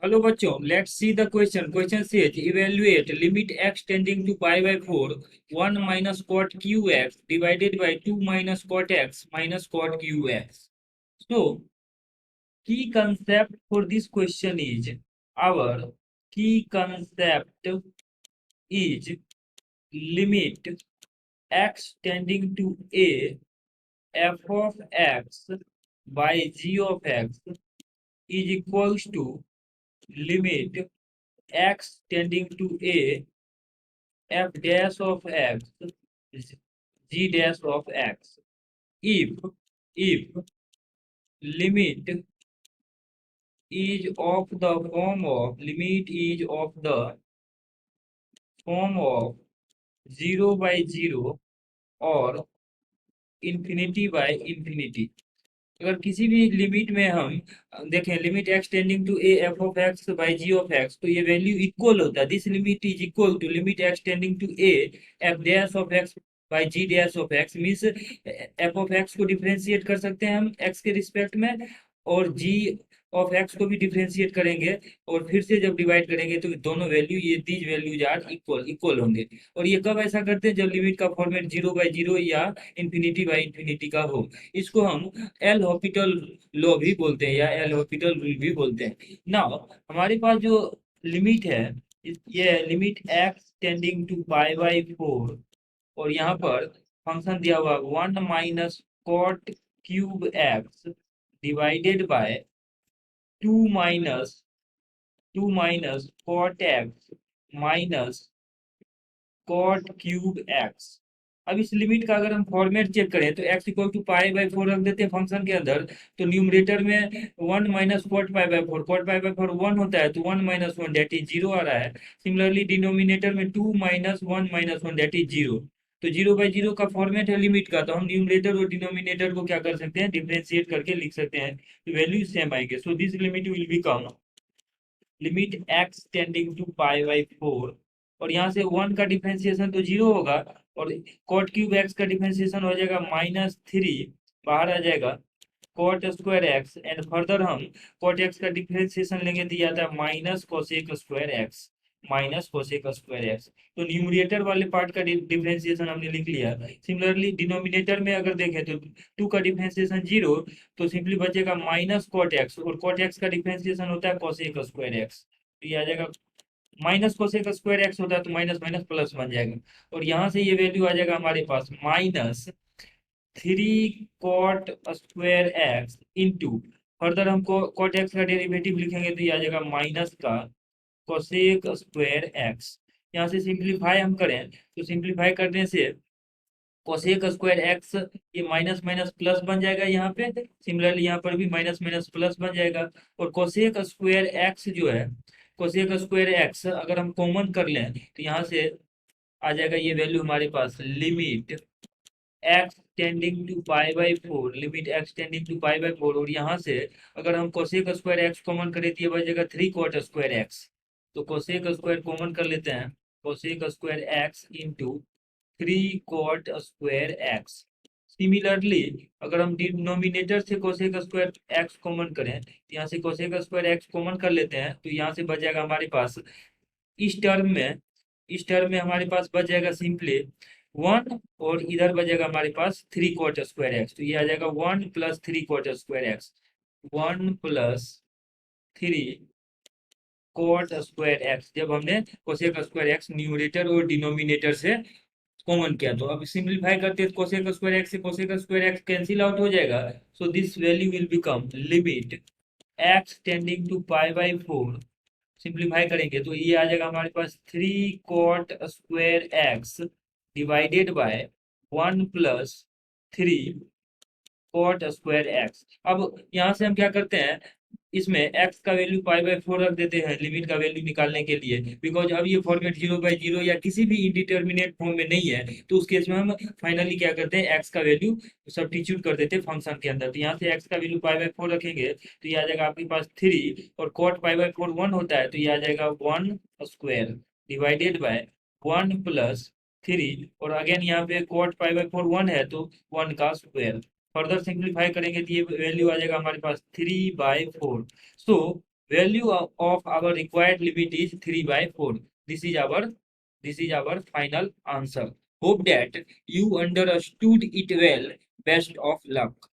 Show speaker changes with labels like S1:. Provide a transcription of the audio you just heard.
S1: Hello बच्चों, let's see the question. Question says evaluate limit x tending to pi by 4 1 minus cot cube x divided by 2 minus cot x minus cot cube x. So key concept for this question is our key concept is limit x tending to a f of x by g of x is equals to limit x tending to a f dash of x g dash of x if limit is of the form of limit is of the form of 0 by 0 और infinity bye infinity. अगर किसी भी limit में हम देखें limit x tending to a f of x by g of x, तो ये value equal होता है। This limit is equal to limit x tending to a f dash of x by g dash of x. Means f of x को differentiate कर सकते हैं हम x के रिस्पेक्ट में, और जी ऑफ एक्स को भी डिफ्रेंशिएट करेंगे, और फिर से जब डिवाइड करेंगे तो दोनों वैल्यू ये these values are equal equal होंगे। और ये कब ऐसा करते हैं? जब लिमिट का फॉर्मेट 0 बाई 0 या इंफिनिटी बाई इंफिनिटी का हो। इसको हम एल हॉपिटल लॉ भी बोलते हैं या एल हॉपिटल रूल भी बोलते हैं। नाउ हमारे पास जो लिमिट है, ये limit x tending to pi by 4, और यहाँ पर फंक्शन दिया हुआ 1 minus cot cube x divided by 2 minus cot x minus cot cube x. अब इस लिमिट का अगर हम फॉर्मेट चेक करें तो x equal to pi by 4 रख देते हैं फंक्शन के अंदर, तो न्यूमरेटर में 1 minus cot pi by 4, cot pi by 4 1 होता है, तो 1 माइनस 1 डेट इज 0 आ रहा है। सिमिलरली डिनोमिनेटर में 2 माइनस 1 माइनस 1 डेट इज 0। तो 0 बाई 0 का फॉर्मेट है लिमिट का, तो हम न्यूमरेटर और डिनोमिनेटर को क्या कर सकते हैं? डिफ्रेंशिएट करके लिख सकते हैं, तो वैल्यू सेम आएंगे। So this limit will become limit x tending to pi by 4, और यहाँ से 1 का डिफरेंशिएशन तो 0 होगा, और कॉट क्यूब एक्स का डिफरेंशिएशन हो जाएगा -3, बाहर आ जाएगा cot square x, and further हम कॉट एक्स का डिफरेंशिएशन लेंगे तो आता है minus cosec square x, minus cosec square x. तो न्यूमरेटर वाले पार्ट का डिफरेंशिएशन हमने लिख लिया। सिमिलरली डिनोमिनेटर में अगर देखें तो 2 का डिफरेंशिएशन 0, तो सिंपली बचेगा माइनस कॉट एक्स, और कॉट एक्स का डिफरेंशिएशन होता है कोसेक स्क्वायर एक्स, तो ये आ जाएगा माइनस कोसेक स्क्वायर एक्स होता है, तो माइनस माइनस प्लस बन जाएगा। और यहाँ से ये वैल्यू आ जाएगा हमारे पास -3 cot square x into, further हमको कॉट एक्स का डेरिवेटिव लिखेंगे तो ये आ जाएगा माइनस का कोसेक स्क्वायर एक्स। यहाँ से सिंप्लीफाई हम करें तो सिंप्लीफाई करने से कोसेक स्क्वायर एक्स ये माइनस माइनस प्लस बन जाएगा यहाँ पे। सिमिलरली यहाँ पर भी माइनस माइनस प्लस बन जाएगा, और कोसेक स्क्वायर एक्स जो है, कोसेक स्क्वायर एक्स अगर हम कॉमन कर लें तो यहाँ से आ जाएगा ये वैल्यू हमारे पास limit x tending to pi by 4, limit x tending to pi by 4, और यहाँ से अगर हम कोसेक स्क्वायर एक्स कॉमन करें तो ये बन जाएगा 3 कॉट स्क्वायर एक्स। तो कोसेक स्क्वायर कॉमन कर लेते हैं, cosec square x into 3 cot square x. Similarly अगर हम डिनोमिनेटर से कोसेक स्क्वायर एक्स कॉमन करें तो यहाँ से कोसेक स्क्वायर एक्स कॉमन कर लेते हैं, तो यहाँ से बच जाएगा हमारे पास इस टर्म में, इस टर्म में हमारे पास बच जाएगा सिंपली 1, और इधर बचेगा हमारे पास 3 कॉट स्क्वायर एक्स, तो ये आ जाएगा 1 plus 3 cot square x, 1 plus 3 cot square x, जब हमने कोसेक स्क्वायर एक्स न्यूमरेटर और डिनोमिनेटर से कॉमन किया। तो अब सिंप्लीफाई करते हैं कोसेक स्क्वायर एक्स से cosec square x cancel out हो जाएगा। So this value will become limit x tending to pi by 4, simplify करेंगे तो ये आ जाएगा हमारे पास 3 cot square x divided by 1 plus 3 cot square x. अब यहाँ से हम क्या करते हैं, इसमें x का वैल्यू पाई बाई 4 रख देते हैं लिमिट का वैल्यू निकालने के लिए, बिकॉज अब ये फॉर्मेट 0 बाई 0 या किसी भी इंडिटर्मिनेट फॉर्म में नहीं है, तो उस केस में हम फाइनली क्या करते हैं, x का वैल्यू सब्स्टिट्यूट कर देते हैं फंक्शन के अंदर। तो यहाँ से x का वैल्यू पाई बाई 4 रखेंगे तो ये आ जाएगा आपके पास 3, और कॉट पाई बाई 4 1 होता है, तो ये आ जाएगा 1 स्क्वायर डिवाइडेड बाय 1 प्लस 3, और अगेन यहाँ पे कॉट पाई बाई 4 1 है, तो 1 का स्क्वायर। फर्दर सिंप्लीफाई करेंगे तो ये वैल्यू आ जाएगा हमारे पास 3 by 4। So value of our required limit is 3/4. This is our final answer. Hope that you understood it well. Best of luck.